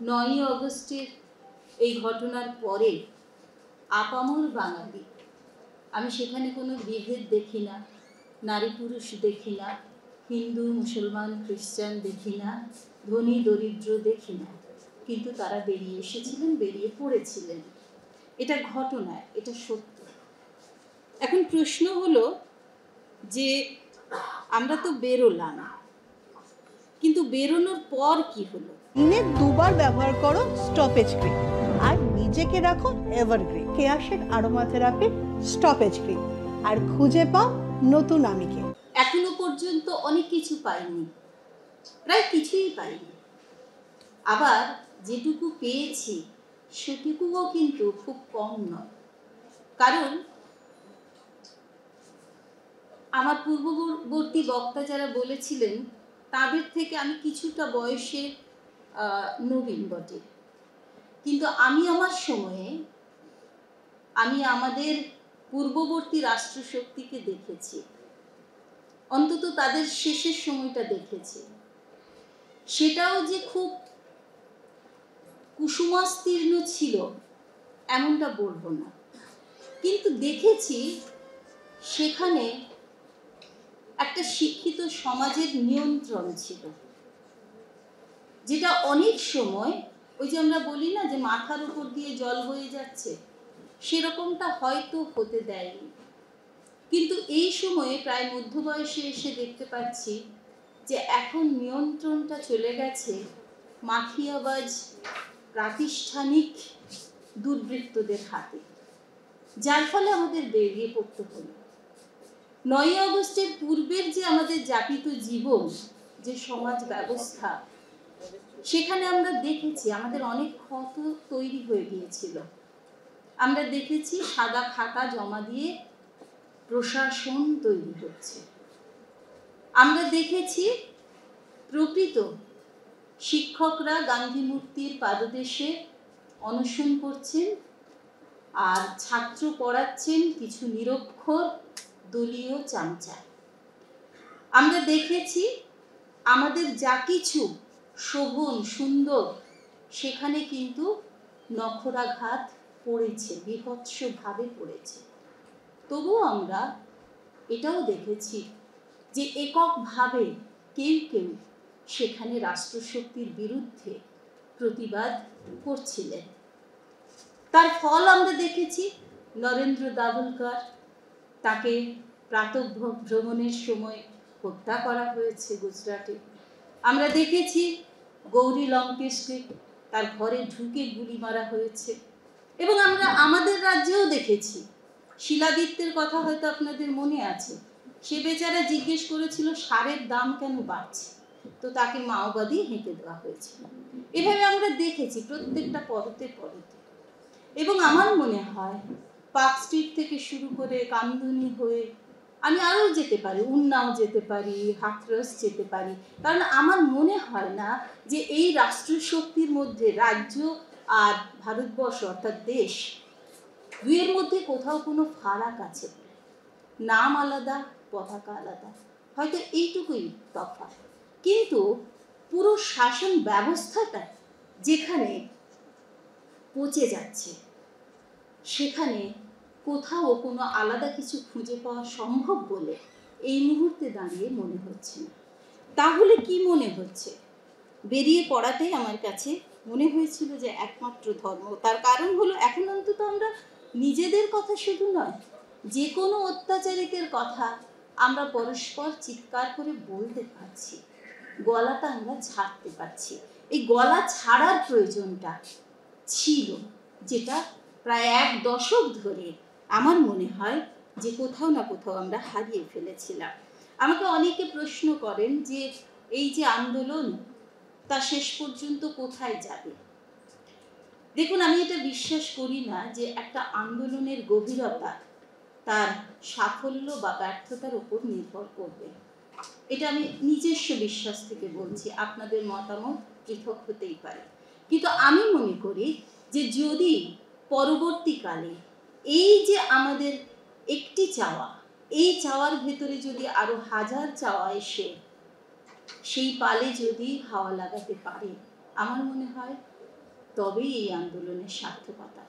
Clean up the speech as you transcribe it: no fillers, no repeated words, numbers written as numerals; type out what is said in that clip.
9ই অগস্টের এই ঘটনার পরে আপামর বাঙালি, আমি সেখানে কোনো বিভেদ দেখি না, নারী পুরুষ দেখি না, হিন্দু মুসলমান খ্রিস্টান দেখি না, ধনী দরিদ্র দেখি না, কিন্তু তারা বেরিয়ে এসেছিলেন, বেরিয়ে পড়েছিলেন। এটা ঘটনা, এটা সত্য। এখন প্রশ্ন হলো যে আমরা তো বেরোলাম, কিন্তু বেরোনোর পর কি হলো? দিনে 2 বার ব্যবহার করো স্টপেজ ক্রিম আর নিজেকে রাখো evergreen. Keya Seth aroma therapy stoppage cream, আর খুঁজে পাও নতুন আমিকে। এখনো পর্যন্ত অনেক কিছু পাইনি, প্রায় কিছুই পাইনি। আবার যেটুকু পেয়েছি সেটুকুও কিন্তু খুব কম নয়। কারণ আমার পূর্ববর্তী বক্তা যারা বলেছিলেন তাদের থেকে আমি কিছুটা বয়সে নবীন বটে, কিন্তু আমি আমার সময়ে আমি আমাদের পূর্ববর্তী রাষ্ট্রশক্তিকে দেখেছি, অন্তত তাদের শেষের সময়টা দেখেছি। সেটাও যে খুব কুসুমাস্তীর্ণ ছিল এমনটা বলবো না, কিন্তু দেখেছি সেখানে একটা শিক্ষিত সমাজের নিয়ন্ত্রণ ছিল, যেটা অনেক সময় ওই যে আমরা বলি না যে মাথার উপর দিয়ে জল বয়ে যাচ্ছে, সেরকমটা হয়তো হতে দেয়নি। কিন্তু এই সময়ে প্রায় মধ্যবয়সে এসে দেখতে পাচ্ছি যে এখন নিয়ন্ত্রণটা চলে গেছে মাফিয়াবাজ প্রাতিষ্ঠানিক দুর্বৃত্তদের হাতে, যার ফলে আমাদের বেরিয়ে পড়তে হলো। 9ই অগস্টের পূর্বের যে আমাদের যাপিত জীবন, যে সমাজ ব্যবস্থা, সেখানে আমরা দেখেছি আমাদের অনেক ক্ষত তৈরি হয়ে গিয়েছিল। আমরা দেখেছি সাদা খাতা জমা দিয়ে প্রশাসন তৈরি হচ্ছে। আমরা দেখেছি প্রকৃত শিক্ষকরা গান্ধী মূর্তির পাদদেশে অনশন করছেন, আর ছাত্র পড়াচ্ছেন কিছু নিরক্ষর দলীয় চামচা। আমরা দেখেছি আমাদের যা কিছু শোভন সুন্দর সেখানে কিন্তু নখরাঘাত পড়েছে, বীভৎসভাবে পড়েছে। তবুও আমরা এটাও দেখেছি যে এককভাবে কেউ কেউ সেখানে রাষ্ট্রশক্তির বিরুদ্ধে প্রতিবাদ করছিলেন। তার ফল আমরা দেখেছি। নরেন্দ্র দাভোলকর, তাকে প্রাতঃভ্রমণের সময় হত্যা করা হয়েছে গুজরাটে। আমরা দেখেছি গৌরী লঙ্কেশকে তার ঘরে ঢুকে গুলি মারা হয়েছে। এবং আমরা আমাদের রাজ্যেও দেখেছি, শিলাদিত্যের কথা হয়তো আপনাদের মনে আছে, সে বেচারা জিজ্ঞেস করেছিল সারের দাম কেন বাড়ছে, তো তাকে মাওবাদী হেঁকে দেওয়া হয়েছিল। এভাবে আমরা দেখেছি প্রত্যেকটা পরতে পরতে। এবং আমার মনে হয় পার্ক স্ট্রিট থেকে শুরু করে কামদুনি হয়ে আমি আরও যেতে পারি, উন্নাও যেতে পারি, হাথরস যেতে পারি। কারণ আমার মনে হয় না যে এই রাষ্ট্রশক্তির মধ্যে রাজ্য আর ভারতবর্ষ অর্থাৎ দেশ, দুইয়ের মধ্যে কোথাও কোনো ফারাক আছে। নাম আলাদা, পতাকা আলাদা, হয়তো এইটুকুই তফাৎ। কিন্তু পুরো শাসন ব্যবস্থাটা যেখানে পচে যাচ্ছে, সেখানে কোথাও কোনো আলাদা কিছু খুঁজে পাওয়া সম্ভব বলে এই মুহূর্তে দাঁড়িয়ে মনে হচ্ছে না। তাহলে কি মনে হচ্ছে? বেরিয়ে পড়াটাই আমার কাছে মনে হয়েছিল যে একমাত্র ধর্ম। তার কারণ হলো এখন অন্তত আমরা নিজেদের কথা শুধু নয়, যে কোনো অত্যাচারিতের কথা আমরা পরস্পর চিৎকার করে বলতে পারছি, গলাটা আমরা ছাড়তে পারছি। এই গলা ছাড়ার প্রয়োজনটা ছিল, যেটা প্রায় 1 দশক ধরে আমার মনে হয় যে কোথাও না কোথাও আমরা হারিয়ে ফেলেছিলাম। আমাকে অনেকে প্রশ্ন করেন যে এই যে আন্দোলন, তা শেষ পর্যন্ত কোথায় যাবে? দেখুন, আমি এটা বিশ্বাস করি না যে একটা আন্দোলনের গভীরতা তার সাফল্য বা ব্যর্থতার উপর নির্ভর করবে। এটা আমি নিজস্ব বিশ্বাস থেকে বলছি, আপনাদের মতামত পৃথক হতেই পারে। কিন্তু আমি মনে করি যে যদি পরবর্তীকালে এই যে আমাদের একটি চাওয়া, এই চাওয়ার ভেতরে যদি আরো 1000 চাওয়া এসে সেই পালে যদি হাওয়া লাগাতে পারে, আমার মনে হয় তবেই এই আন্দোলনের সার্থকতা।